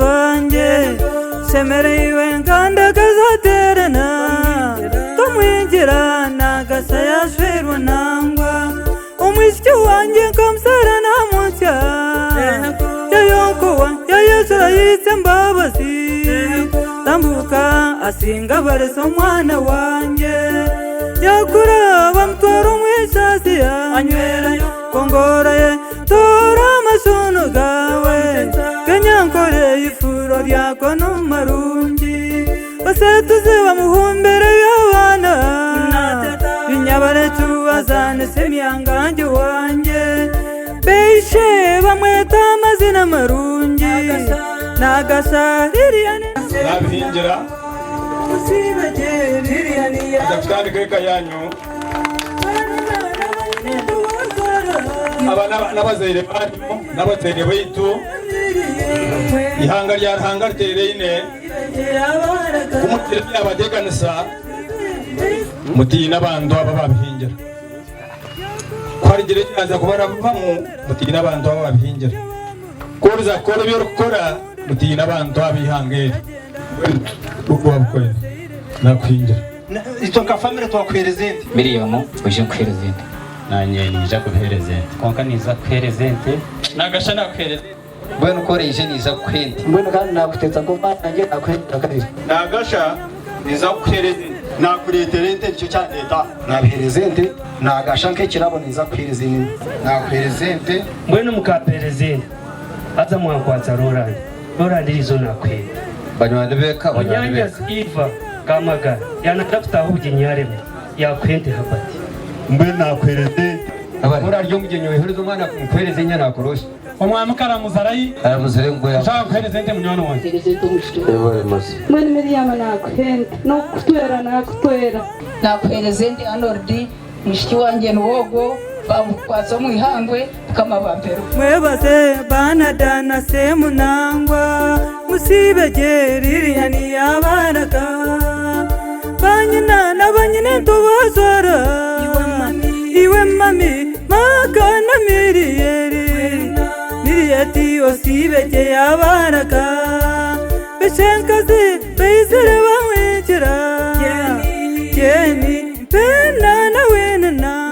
banjye semerewe nganda kazaterana tumwinjira nagasaya shwerwa nangwa umwisiki wanjye kamsarana munsya yayokowa yayesura yitse mbabazi tambuka asinga bareso umwana wanjye yakura bamutwara umwisasi anywerayo kongoraye tora amasuno gawe kenyankore ifuro ryako n'umarungi basetuze bamuhumbere y'abana binyabare tubazane semyangange wanjye beishe bamweta amazina marungi nagasa liliane nabihingira usibege liliane ndakutandi keka yanyu aba n'abazere banyu n'abatene baitu ihanga ryarahanga ritereyine kumutira abadeganisa mutiyi n'abantu aba babihingira kwarigire cyaza kubara bavamo mutiyi n'abantu aba babihingira koza kora byo gukora mutiyi n'abantu abihangere uko babukoye nakwingira itoka family twakwerezente Miriam uje kwerezente nanye nija kuherezente konka niza kuherezente nagasha nakwerezente bwana ukoreje niza kwente mbona kandi nakutetsa ko banjye nakwenda kabiri nagasha niza kuherezente nakureterente cyo cyane leta nabiherezente nagasha nke kirabo niza kwerezente nakwerezente mbona mukaperezente aza mwakwatsa Roland rizo nakwenda banywane beka Onyanya Eva Kamaga yanatafuta ubuginyaremo yakwente habati mbona nakwerezente abura ryo mugenyo wehuriza umwana kumukwereze nya nakoroshe omwami karamuzarayi aramuzere ngo ya shaka kuherezente munyono wanjye Mwene Miriam nakwenda no kutwera nakwerezente anordi mushiki wanjye nuwogo bamukwatsa mu ihangwe kama bampero mwebaze banadana semunangwa musibege liliane yabaraka banyina n'abanyine tubazora iwe mami makana miriyeti osibege yabaraka beshenkazi beisire bamwekera jeni pena na wenena